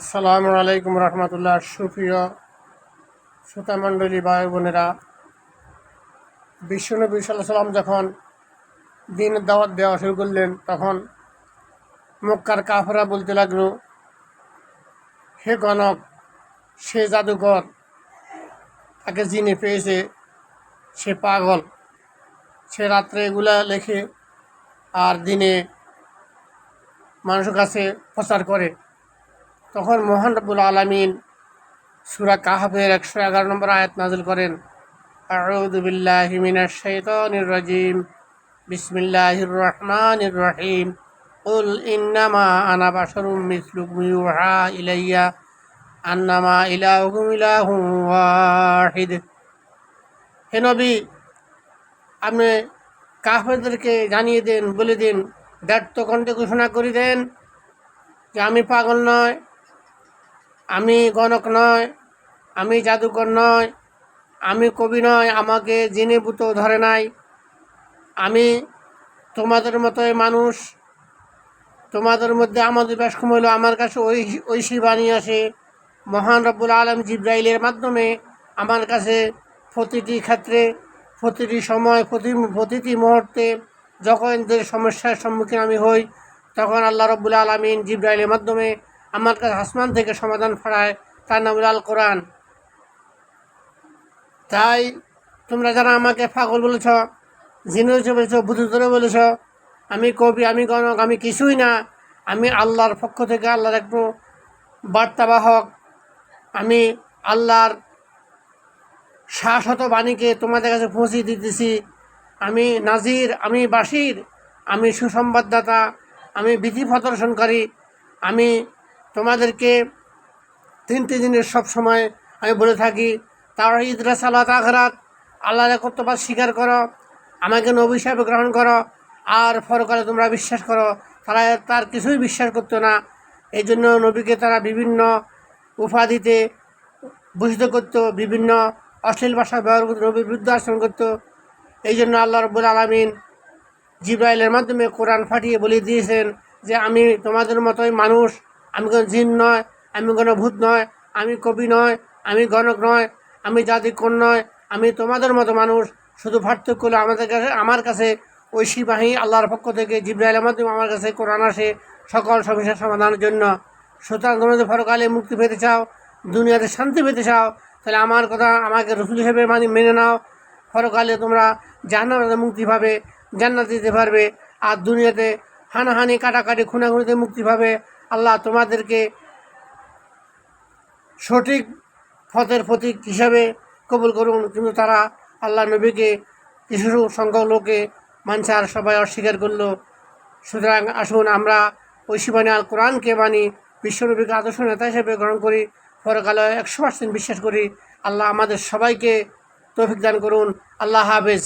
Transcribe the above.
আসসালামু আলাইকুম রহমতুল্লাহ। সুপ্রিয় শ্রোতামণ্ডলী ভাই বোনেরা, বিশ্বনবী সাল্লাল্লাহু আলাইহি সাল্লাম যখন দিনের দাওয়াত দেওয়া শুরু করলেন, তখন মক্কার কাফেররা বলতে লাগলো, হে গণক, সে জাদুকর, তাকে জিনে পেয়েছে, সে পাগল, সে রাত্রে এগুলা লেখে আর দিনে মানুষের কাছে প্রচার করে। তখন মহান রব্বুল আলামিন সূরা কাহফের 111 নম্বর আয়াত নাযিল করেন, আউযু বিল্লাহি মিনাশ শাইতানির রাজিম, বিসমিল্লাহির রহমানির রহিম, কুল ইন্নামা আনা বাশারুম মিসলুকুম ইউহা ইলাইয়া আন্নামা ইলাহুকুম ইলাহুন ওয়াহিদ। হে নবী, আপনি কাফেরদেরকে জানিয়ে দেন, বলে দিন, ব্যর্থ কণ্ঠে ঘোষণা করে দেন যে আমি পাগল নয়, আমি গণক নয়, আমি জাদুকর নয়, আমি কবি নয়, আমাকে জিনে ভূত ধরে নাই, আমি তোমাদের মতোই মানুষ, তোমাদের মধ্যে আমাদের ব্যাসকম হইল। আমার কাছে ঐশী বাণী আসে মহান রব্বুল আলম জিব্রাইলের মাধ্যমে। আমার কাছে প্রতিটি ক্ষেত্রে, প্রতিটি সময়, প্রতিটি মুহূর্তে যখন যে সমস্যার সম্মুখীন আমি হই, তখন আল্লাহ রব্বুল আলমিন জিব্রাইলের মাধ্যমে আমার কাছে আসমান থেকে সমাধান ফেরায়। তার নাম আল কোরআন। তাই তোমরা যারা আমাকে পাগল বলেছ, জিনে বলেছ, ভূত ধরে বলেছ, আমি কবি, আমি গণক, আমি কিছুই না। আমি আল্লাহর পক্ষ থেকে আল্লাহর একটু বার্তাবাহক। আমি আল্লাহর শাশ্বত বাণীকে তোমাদের কাছে পৌঁছে দিতেছি। আমি নাজির, আমি বাশির, আমি সুসংবাদদাতা, আমি বিধি প্রদর্শনকারী। আমি তোমাদেরকে তিনটি জিনিস সবসময় আমি বলে থাকি, তাওহীদ, রিসালাত, আখিরাত। আল্লাহর একত্ববাদ স্বীকার করো, আমাকে নবী হিসাবে গ্রহণ করো, আর পরকালে তোমরা বিশ্বাস করো। তারা তার কিছুই বিশ্বাস করতো না। এই জন্য নবীকে তারা বিভিন্ন উপাধিতে ভূষিত করতো, বিভিন্ন অশ্লীল ভাষা ব্যবহার করতো, নবীর বিরুদ্ধে আচরণ করতো। এই জন্য আল্লাহ রব্বুল আলামিন জিব্রাইলের মাধ্যমে কোরআন ফাটিয়ে বলে দিয়েছেন যে আমি তোমাদের মতোই মানুষ, আমি কোনো জিন নয়, আমি কোনো ভূত নয়, আমি কবি নয়, আমি গণক নয়, আমি জাদুকর নয়, আমি তোমাদের মতো মানুষ। শুধু পার্থক্য হলো আমার কাছে ঐশী বাহী আল্লাহর পক্ষ থেকে জিব্রাইলের মাধ্যমে আমার কাছে কোরআন আসে সকল সমস্যার সমাধানের জন্য। সুতরাং তোমরা যদি পরকালে মুক্তি পেতে চাও, দুনিয়াতে শান্তি পেতে চাও, তাহলে আমার কথা, আমাকে রসুল হিসেবে মেনে নাও। পরকালে তোমরা জাহান্নাম থেকে মুক্তি পাবে, জান্নাত দিতে পারবে, আর দুনিয়াতে হানাহানি, কাটাকাটি, খুনাখুনিতে মুক্তি পাবে। আল্লাহ তোমাদেরকে সঠিক পথের প্রতীক হিসাবে কবুল করুন। কিন্তু তারা আল্লাহ নবীকে কিছু সংখ্যক লোকে মানছে, আর সবাই অস্বীকার করলো। সুতরাং আসুন আমরা ঐশী বাণী আল কোরআনকে মানি, বিশ্বনবীকে আদর্শ নেতা হিসেবে গ্রহণ করি, পরকালে 100% বিশ্বাস করি। আল্লাহ আমাদের সবাইকে তৌফিক দান করুন। আল্লাহ হাফেজ।